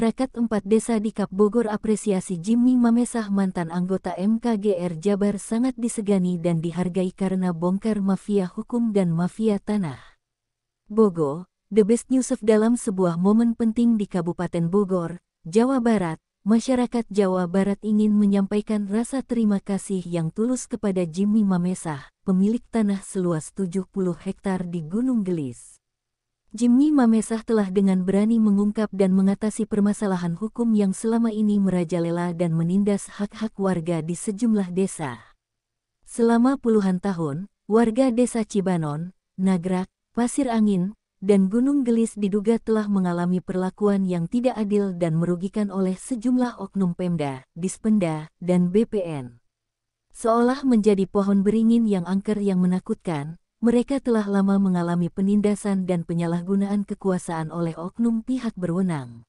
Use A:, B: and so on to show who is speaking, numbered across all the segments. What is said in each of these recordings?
A: Masyarakat 4 desa di Kap Bogor apresiasi Jimmy Mamesah mantan anggota MKGR Jabar sangat disegani dan dihargai karena bongkar mafia hukum dan mafia tanah. Bogo, The Best News dalam sebuah momen penting di Kabupaten Bogor, Jawa Barat, masyarakat Jawa Barat ingin menyampaikan rasa terima kasih yang tulus kepada Jimmy Mamesah, pemilik tanah seluas 70 hektar di Gunung Gelis. Jimmy Mamesah telah dengan berani mengungkap dan mengatasi permasalahan hukum yang selama ini merajalela dan menindas hak-hak warga di sejumlah desa. Selama puluhan tahun, warga desa Cibanon, Nagrak, Pasir Angin, dan Gunung Gelis diduga telah mengalami perlakuan yang tidak adil dan merugikan oleh sejumlah oknum Pemda, Dispenda, dan BPN. Seolah menjadi pohon beringin yang angker yang menakutkan, mereka telah lama mengalami penindasan dan penyalahgunaan kekuasaan oleh oknum pihak berwenang.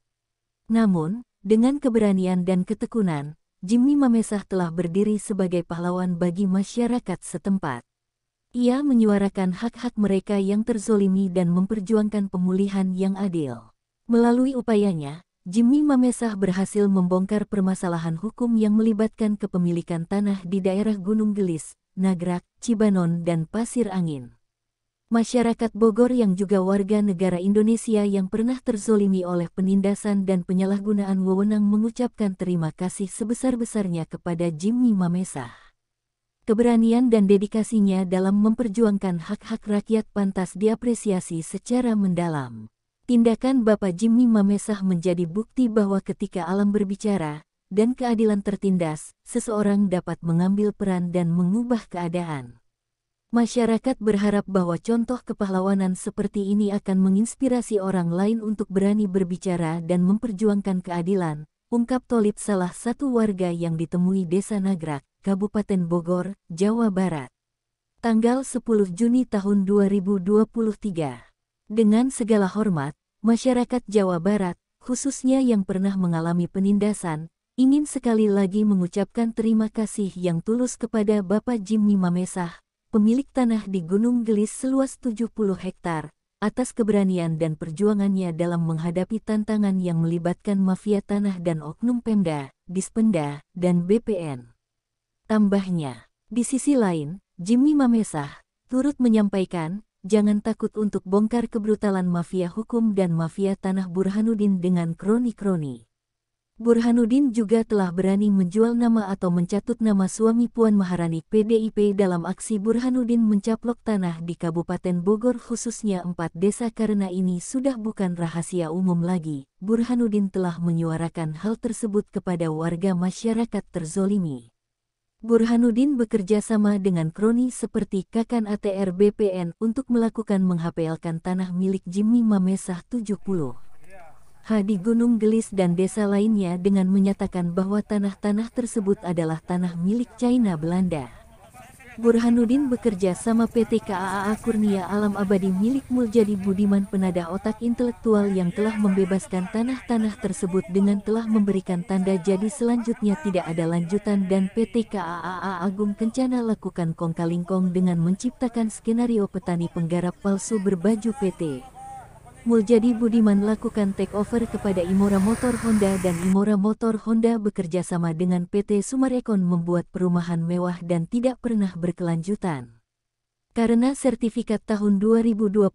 A: Namun, dengan keberanian dan ketekunan, Jimmy Mamesah telah berdiri sebagai pahlawan bagi masyarakat setempat. Ia menyuarakan hak-hak mereka yang terzolimi dan memperjuangkan pemulihan yang adil. Melalui upayanya, Jimmy Mamesah berhasil membongkar permasalahan hukum yang melibatkan kepemilikan tanah di daerah Gunung Gelis, Nagrak, Cibanon, dan Pasir Angin. Masyarakat Bogor yang juga warga negara Indonesia yang pernah terzolimi oleh penindasan dan penyalahgunaan wewenang mengucapkan terima kasih sebesar-besarnya kepada Jimmy Mamesah. Keberanian dan dedikasinya dalam memperjuangkan hak-hak rakyat pantas diapresiasi secara mendalam. Tindakan Bapak Jimmy Mamesah menjadi bukti bahwa ketika alam berbicara dan keadilan tertindas, seseorang dapat mengambil peran dan mengubah keadaan. Masyarakat berharap bahwa contoh kepahlawanan seperti ini akan menginspirasi orang lain untuk berani berbicara dan memperjuangkan keadilan, ungkap Tolib salah satu warga yang ditemui Desa Nagrak, Kabupaten Bogor, Jawa Barat. Tanggal 10 Juni tahun 2023. Dengan segala hormat, masyarakat Jawa Barat, khususnya yang pernah mengalami penindasan, ingin sekali lagi mengucapkan terima kasih yang tulus kepada Bapak Jimmy Mamesah, pemilik tanah di Gunung Gelis seluas 70 hektar, atas keberanian dan perjuangannya dalam menghadapi tantangan yang melibatkan mafia tanah dan oknum Pemda, Dispenda, dan BPN. Tambahnya, di sisi lain, Jimmy Mamesah turut menyampaikan, jangan takut untuk bongkar kebrutalan mafia hukum dan mafia tanah Burhanuddin dengan kroni-kroni. Burhanuddin juga telah berani menjual nama atau mencatut nama suami Puan Maharani PDIP dalam aksi Burhanuddin mencaplok tanah di Kabupaten Bogor khususnya 4 desa karena ini sudah bukan rahasia umum lagi. Burhanuddin telah menyuarakan hal tersebut kepada warga masyarakat terzolimi. Burhanuddin bekerja sama dengan kroni seperti Kakan ATR BPN untuk melakukan menghapelkan tanah milik Jimmy Mamesah 70 ha di Gunung Gelis dan desa lainnya dengan menyatakan bahwa tanah-tanah tersebut adalah tanah milik China Belanda. Burhanuddin bekerja sama PT KAA Kurnia Alam Abadi milik Muljadi Budiman penadah otak intelektual yang telah membebaskan tanah-tanah tersebut dengan telah memberikan tanda jadi selanjutnya tidak ada lanjutan dan PT KAA Agung Kencana lakukan kong-kali-kong dengan menciptakan skenario petani penggarap palsu berbaju PT. Muljadi Budiman lakukan takeover kepada Imora Motor Honda dan Imora Motor Honda bekerja sama dengan PT Sumarekon membuat perumahan mewah dan tidak pernah berkelanjutan. Karena sertifikat tahun 2022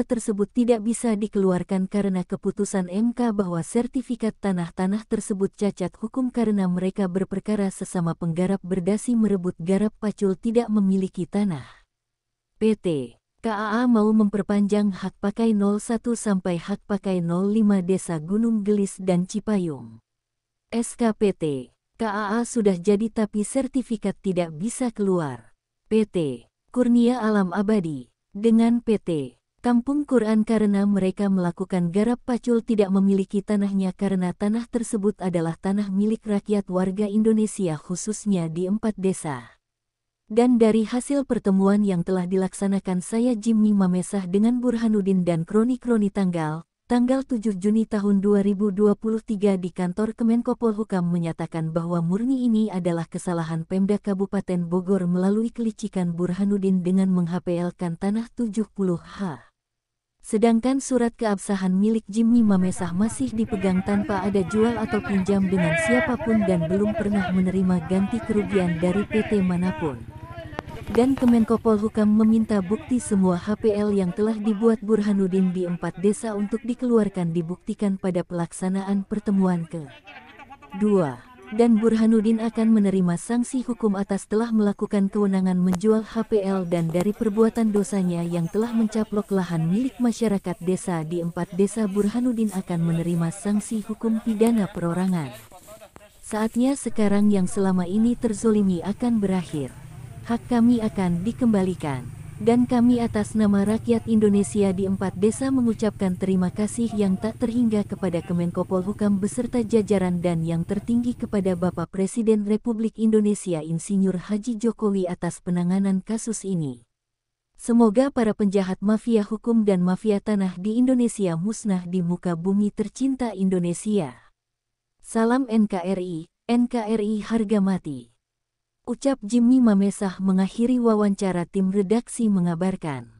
A: tersebut tidak bisa dikeluarkan karena keputusan MK bahwa sertifikat tanah-tanah tersebut cacat hukum karena mereka berperkara sesama penggarap berdasi merebut garap pacul tidak memiliki tanah. PT KAA mau memperpanjang hak pakai 01 sampai hak pakai 05 Desa Gunung Gelis dan Cipayung. SKPT KAA sudah jadi tapi sertifikat tidak bisa keluar. PT Kurnia Alam Abadi dengan PT Kampung Quran karena mereka melakukan garap pacul tidak memiliki tanahnya karena tanah tersebut adalah tanah milik rakyat warga Indonesia khususnya di 4 desa. Dan dari hasil pertemuan yang telah dilaksanakan saya Jimmy Mamesah dengan Burhanuddin dan kroni-kroni tanggal 7 Juni tahun 2023 di kantor Kemenko Polhukam menyatakan bahwa murni ini adalah kesalahan Pemda Kabupaten Bogor melalui kelicikan Burhanuddin dengan menghapelkan tanah 70 ha. Sedangkan surat keabsahan milik Jimmy Mamesah masih dipegang tanpa ada jual atau pinjam dengan siapapun dan belum pernah menerima ganti kerugian dari PT manapun. Dan Kemenko Polhukam meminta bukti semua HPL yang telah dibuat Burhanuddin di 4 desa untuk dikeluarkan dibuktikan pada pelaksanaan pertemuan ke-2. Dan Burhanuddin akan menerima sanksi hukum atas telah melakukan kewenangan menjual HPL dan dari perbuatan dosanya yang telah mencaplok lahan milik masyarakat desa di 4 desa. Burhanuddin akan menerima sanksi hukum pidana perorangan. Saatnya sekarang yang selama ini terzolimi akan berakhir. Hak kami akan dikembalikan. Dan kami atas nama rakyat Indonesia di 4 desa mengucapkan terima kasih yang tak terhingga kepada Kemenko Polhukam beserta jajaran dan yang tertinggi kepada Bapak Presiden Republik Indonesia Insinyur Haji Jokowi atas penanganan kasus ini. Semoga para penjahat mafia hukum dan mafia tanah di Indonesia musnah di muka bumi tercinta Indonesia. Salam NKRI, NKRI harga mati. Ucap Jimmy Mamesah mengakhiri wawancara tim redaksi mengabarkan.